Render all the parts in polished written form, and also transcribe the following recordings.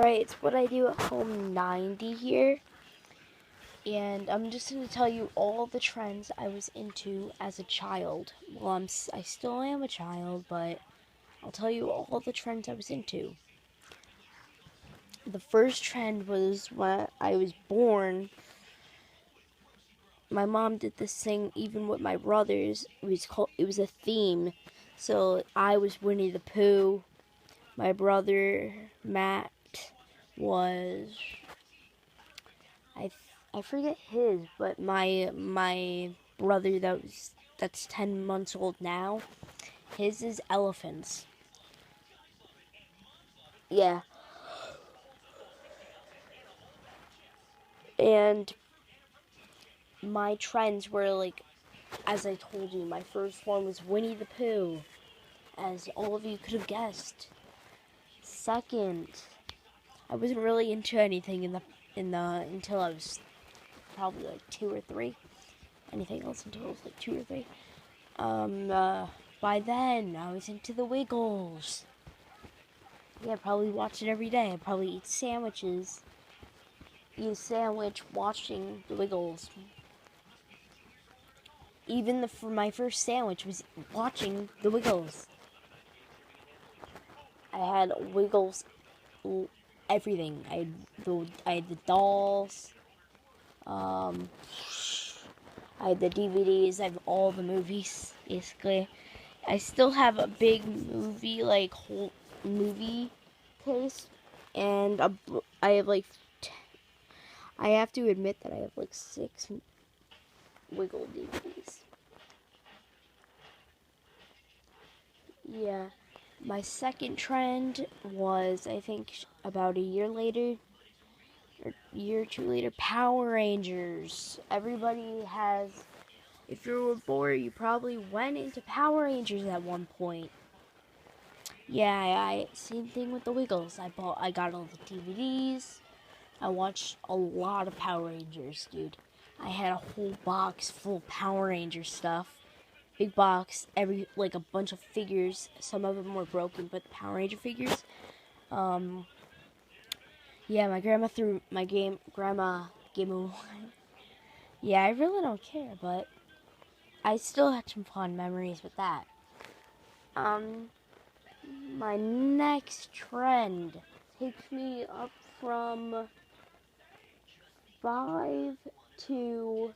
Alright, it's what I do at home 90 here. And I'm just going to tell you all the trends I was into as a child. Well, I still am a child, but I'll tell you all the trends I was into. The first trend was when I was born. My mom did this thing even with my brothers. It was a theme. So I was Winnie the Pooh. My brother Matt was I forget his, but my brother that's 10 months old now, his is elephants. Yeah. And my trends were like, as I told you, my first one was Winnie the Pooh, as all of you could have guessed. Second, I wasn't really into anything until I was probably like 2 or 3. Anything else until I was like 2 or 3. By then, I was into the Wiggles. Yeah, I'd probably watch it every day. I'd probably eat a sandwich watching the Wiggles. Even for my first sandwich was watching the Wiggles. I had Wiggles, everything. I had the dolls. I had the DVDs. I have all the movies, basically. I still have a big whole movie case, and I have I have to admit that I have 6 Wiggle DVDs. Yeah. My second trend was, I think, about a year later, or a year or 2 later, Power Rangers. Everybody has, if you were bored, you probably went into Power Rangers at one point. Yeah, same thing with the Wiggles. I got all the DVDs. I watched a lot of Power Rangers, dude. I had a whole box full of Power Ranger stuff. Big box, a bunch of figures. Some of them were broken, but the Power Ranger figures. Yeah, my grandma gave me one. Yeah, I really don't care, but I still had some fun memories with that. My next trend takes me up from 5 to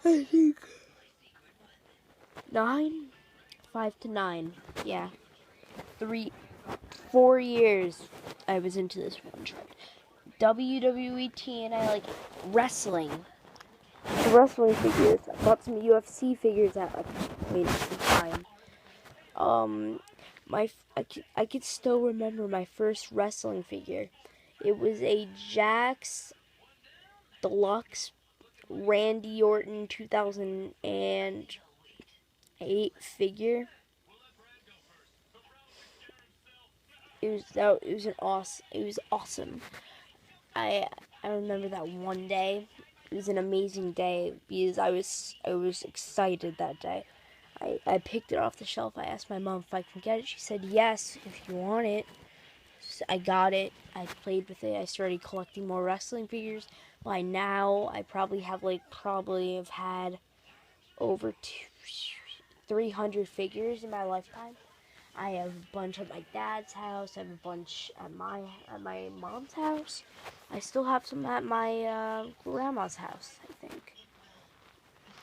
I think 9. 5 to 9. Yeah. 4 years I was into this one trend. WWE TNA, like wrestling. The wrestling figures. I bought some UFC figures at a point in time. I could still remember my first wrestling figure. It was a Jax Deluxe Randy Orton 2008 figure. It was awesome. I remember that one day. It was an amazing day because I was excited that day. I picked it off the shelf. I asked my mom if I can get it. She said yes, if you want it. So I got it. I played with it. I started collecting more wrestling figures. By now, I probably have had over 300 figures in my lifetime. I have a bunch at my dad's house. I have a bunch at my mom's house. I still have some at my grandma's house, I think.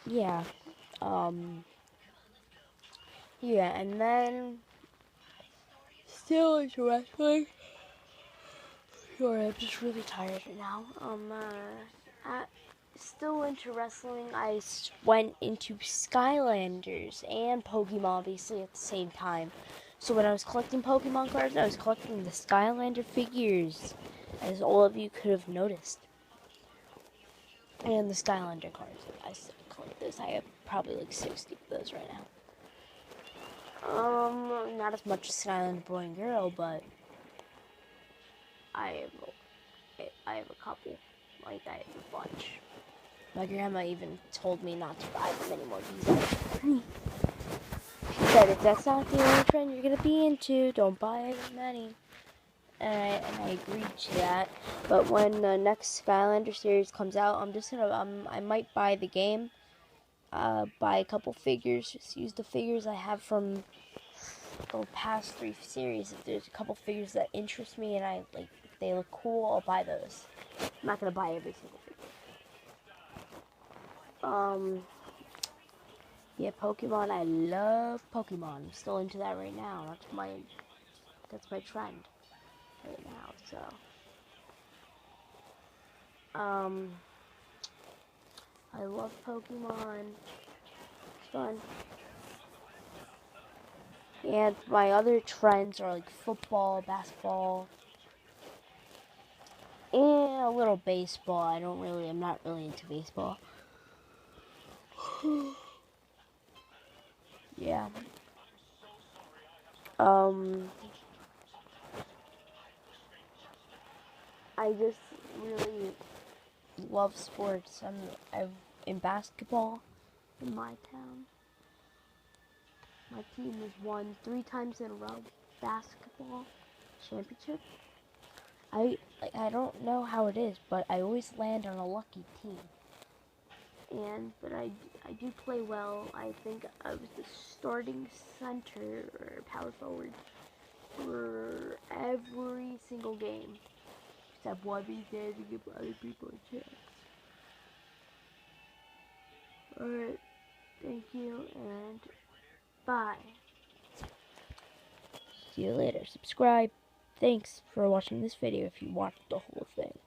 Yeah. Yeah, and then still into wrestling. Sorry, I'm just really tired now. Still into wrestling. I went into Skylanders and Pokemon obviously at the same time. So when I was collecting Pokemon cards, I was collecting the Skylander figures, as all of you could have noticed. And the Skylander cards. I still collect those. I have probably 60 of those right now. Not as much as Skylander Boy and Girl, but I have a couple. I have a bunch. My grandma even told me not to buy them anymore because said, if that's not the only trend you're gonna be into, don't buy as many. And I agreed to that. But when the next Skylander series comes out, I'm just gonna I might buy the game, buy a couple figures, just use the figures I have from the past 3 series. If there's a couple figures that interest me and I like, if they look cool, I'll buy those. I'm not gonna buy every single figure. Yeah, Pokemon. I love Pokemon. I'm still into that right now. That's my trend right now. So, I love Pokemon. It's fun. And my other trends are like football, basketball, and a little baseball. I'm not really into baseball. Yeah. I just really love sports. I'm in basketball in my town. My team has won 3 times in a row basketball championship. I don't know how it is, but I always land on a lucky team. But I do play well. I think I was the starting center or power forward for every single game except one weekend to give other people a chance. Alright, thank you and bye. See you later. Subscribe. Thanks for watching this video if you watched the whole thing.